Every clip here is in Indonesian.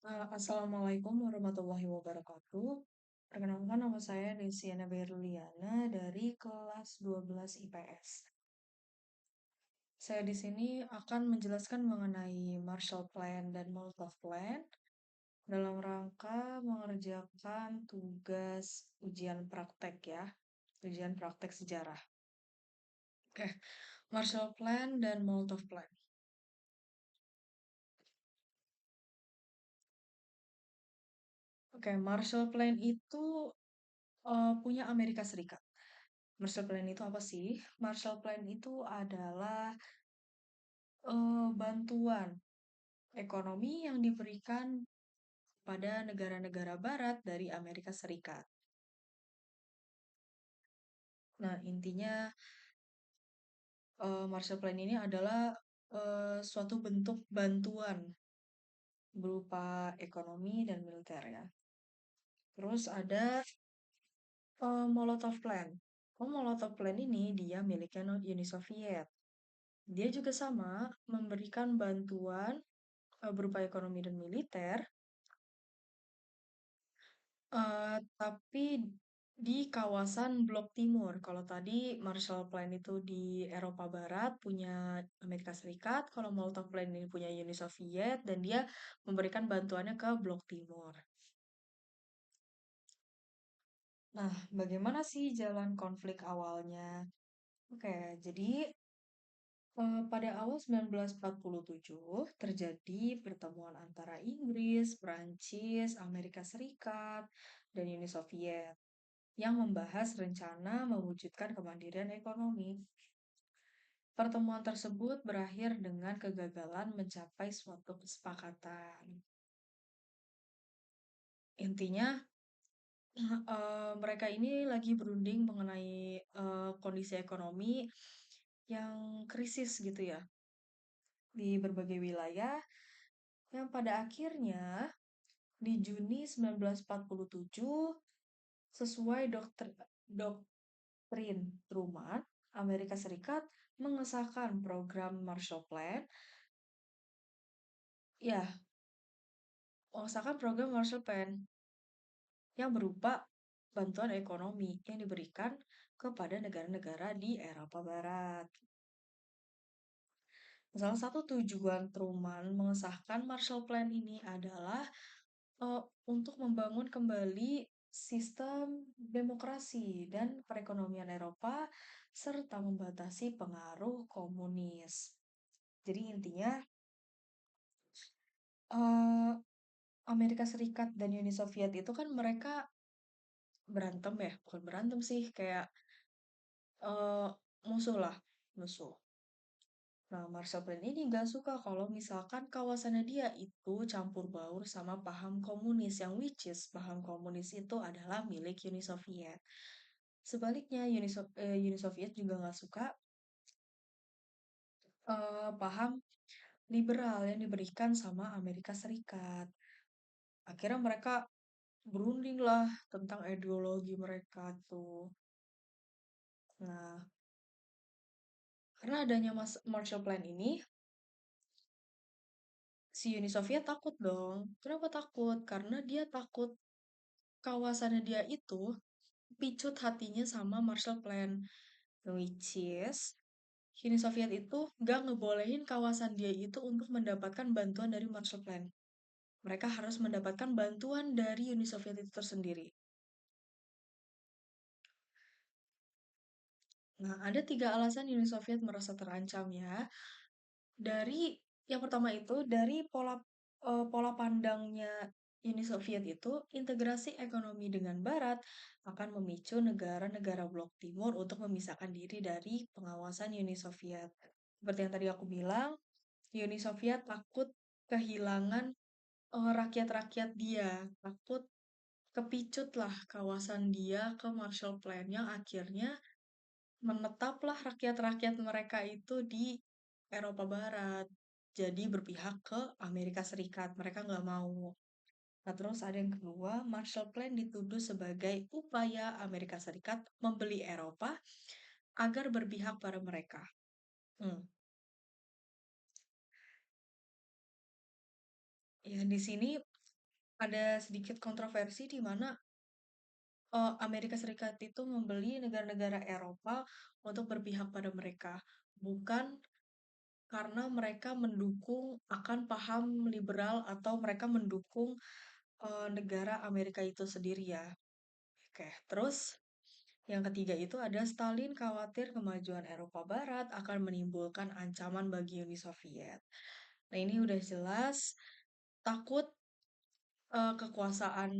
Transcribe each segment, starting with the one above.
Assalamualaikum warahmatullahi wabarakatuh. Perkenalkan nama saya Desiana Berliana dari kelas 12 IPS. Saya di sini akan menjelaskan mengenai Marshall Plan dan Molotov Plan dalam rangka mengerjakan tugas ujian praktek ya, ujian praktek sejarah. Oke, Marshall Plan dan Molotov Plan. Oke, Marshall Plan itu punya Amerika Serikat. Marshall Plan itu apa sih? Marshall Plan itu adalah bantuan ekonomi yang diberikan pada negara-negara barat dari Amerika Serikat. Nah, intinya Marshall Plan ini adalah suatu bentuk bantuan berupa ekonomi dan militer ya. Terus ada Molotov Plan. Molotov Plan ini dia miliknya Uni Soviet. Dia juga sama memberikan bantuan berupa ekonomi dan militer. Tapi di kawasan Blok Timur. Kalau tadi Marshall Plan itu di Eropa Barat punya Amerika Serikat, kalau Molotov Plan ini punya Uni Soviet dan dia memberikan bantuannya ke Blok Timur. Nah, bagaimana sih jalan konflik awalnya? Oke, jadi pada awal 1947 terjadi pertemuan antara Inggris, Prancis, Amerika Serikat, dan Uni Soviet yang membahas rencana mewujudkan kemandirian ekonomi. Pertemuan tersebut berakhir dengan kegagalan mencapai suatu kesepakatan. Intinya, mereka ini lagi berunding mengenai kondisi ekonomi yang krisis gitu ya di berbagai wilayah yang pada akhirnya di Juni 1947 sesuai doktrin Truman, Amerika Serikat mengesahkan program Marshall Plan. Ya, mengesahkan program Marshall Plan yang berupa bantuan ekonomi yang diberikan kepada negara-negara di Eropa Barat. Salah satu tujuan Truman mengesahkan Marshall Plan ini adalah untuk membangun kembali sistem demokrasi dan perekonomian Eropa serta membatasi pengaruh komunis. Jadi intinya eh, Amerika Serikat dan Uni Soviet itu kan mereka berantem ya, bukan berantem sih, kayak eh, musuh lah, musuh. Nah, Marshall Plan ini nggak suka kalau misalkan kawasannya dia itu campur baur sama paham komunis, yang which is paham komunis itu adalah milik Uni Soviet. Sebaliknya, Uni Soviet juga nggak suka paham liberal yang diberikan sama Amerika Serikat. Akhirnya mereka berunding lah tentang ideologi mereka tuh. Nah, karena adanya Marshall Plan ini, si Uni Soviet takut dong. Kenapa takut? Karena dia takut kawasannya dia itu picut hatinya sama Marshall Plan. Which is, Uni Soviet itu gak ngebolehin kawasan dia itu untuk mendapatkan bantuan dari Marshall Plan. Mereka harus mendapatkan bantuan dari Uni Soviet itu tersendiri. Nah, ada 3 alasan Uni Soviet merasa terancam ya. Dari yang pertama itu dari pola pandangnya Uni Soviet itu integrasi ekonomi dengan Barat akan memicu negara-negara Blok Timur untuk memisahkan diri dari pengawasan Uni Soviet. Seperti yang tadi aku bilang, Uni Soviet takut kehilangan rakyat-rakyat dia, takut kepicut lah kawasan dia ke Marshall Plan yang akhirnya menetaplah rakyat-rakyat mereka itu di Eropa Barat. Jadi berpihak ke Amerika Serikat. Mereka nggak mau. Nah, terus ada yang kedua, Marshall Plan dituduh sebagai upaya Amerika Serikat membeli Eropa agar berpihak pada mereka. Hmm. Ya, di sini ada sedikit kontroversi di mana Amerika Serikat itu membeli negara-negara Eropa untuk berpihak pada mereka, bukan karena mereka mendukung akan paham liberal atau mereka mendukung negara Amerika itu sendiri ya. Oke, terus yang ketiga itu ada Stalin khawatir kemajuan Eropa Barat akan menimbulkan ancaman bagi Uni Soviet. Nah, ini udah jelas takut kekuasaan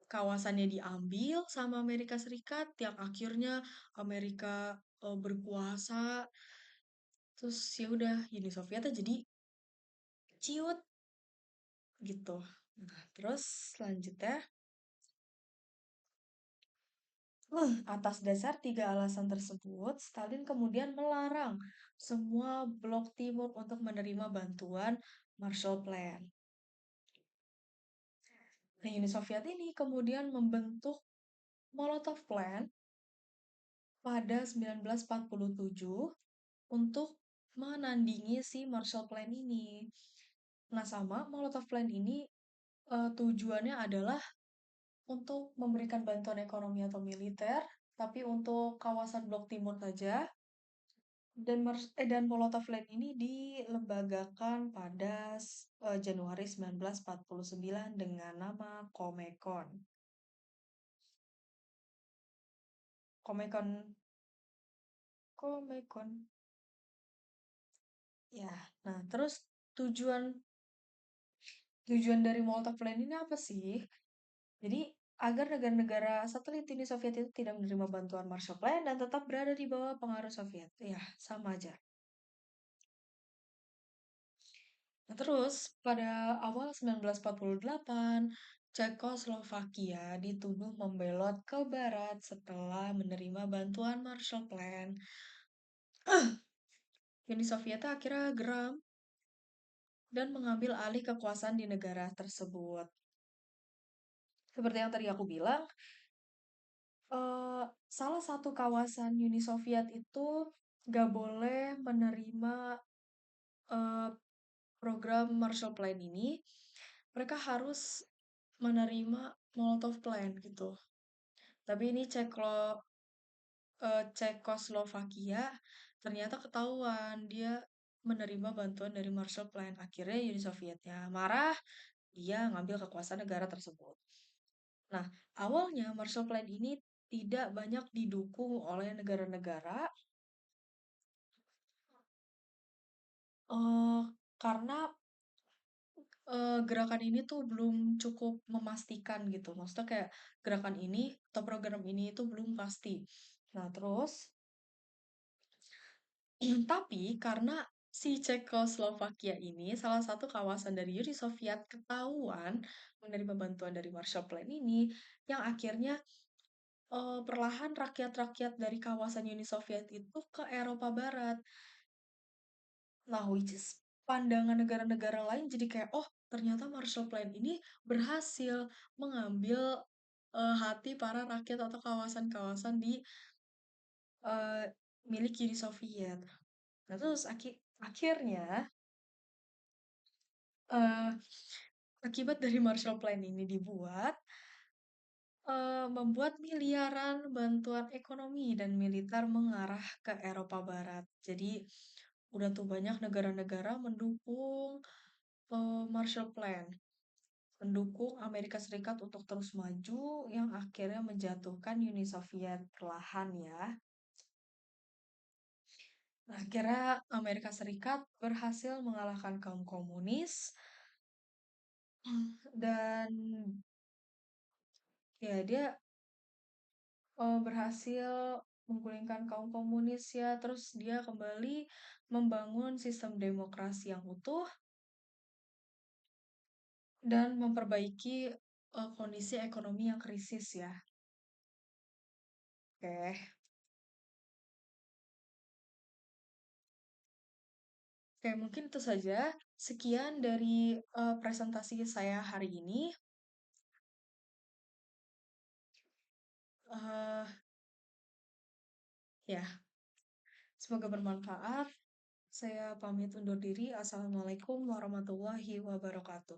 kawasannya diambil sama Amerika Serikat yang akhirnya Amerika berkuasa terus ya udah Uni Soviet jadi ciut gitu. Nah, terus selanjutnya atas dasar tiga alasan tersebut, Stalin kemudian melarang semua blok timur untuk menerima bantuan Marshall Plan. Nah, Uni Soviet ini kemudian membentuk Molotov Plan pada 1947 untuk menandingi si Marshall Plan ini. Nah, sama Molotov Plan ini tujuannya adalah untuk memberikan bantuan ekonomi atau militer, tapi untuk kawasan Blok Timur saja. Dan Molotov Land ini dilembagakan pada Januari 1949 dengan nama Comecon. Comecon, Comecon. Ya, nah terus tujuan tujuan dari Molotov Land ini apa sih? Jadi agar negara-negara satelit Uni Soviet itu tidak menerima bantuan Marshall Plan dan tetap berada di bawah pengaruh Soviet. Ya, sama aja. Nah, terus pada awal 1948, Cekoslovakia dituduh membelot ke barat setelah menerima bantuan Marshall Plan. Uni Soviet akhirnya geram dan mengambil alih kekuasaan di negara tersebut. Seperti yang tadi aku bilang, salah satu kawasan Uni Soviet itu gak boleh menerima eh, program Marshall Plan ini. Mereka harus menerima Molotov Plan gitu. Tapi ini Cekoslovakia ternyata ketahuan dia menerima bantuan dari Marshall Plan. Akhirnya Uni Sovietnya marah, dia ngambil kekuasaan negara tersebut. Nah, awalnya Marshall Plan ini tidak banyak didukung oleh negara-negara eh, karena gerakan ini tuh belum cukup memastikan gitu. Maksudnya kayak gerakan ini atau program ini itu belum pasti. Nah, terus tapi karena si Cekoslovakia ini salah satu kawasan dari Uni Soviet ketahuan menerima bantuan dari Marshall Plan ini, yang akhirnya perlahan rakyat-rakyat dari kawasan Uni Soviet itu ke Eropa Barat. Nah, which is pandangan negara-negara lain jadi kayak, oh ternyata Marshall Plan ini berhasil mengambil hati para rakyat atau kawasan-kawasan di eh, milik Uni Soviet. Nah, terus akhirnya eh, akibat dari Marshall Plan ini dibuat, membuat miliaran bantuan ekonomi dan militer mengarah ke Eropa Barat. Jadi, udah tuh banyak negara-negara mendukung Marshall Plan, mendukung Amerika Serikat untuk terus maju, yang akhirnya menjatuhkan Uni Soviet perlahan ya. Nah, akhirnya Amerika Serikat berhasil mengalahkan kaum komunis dan ya dia berhasil menggulingkan kaum komunis ya, terus dia kembali membangun sistem demokrasi yang utuh dan memperbaiki kondisi ekonomi yang krisis ya. Oke, oke mungkin itu saja. Sekian dari presentasi saya hari ini. Eh, ya, semoga bermanfaat. Saya pamit undur diri. Assalamualaikum warahmatullahi wabarakatuh.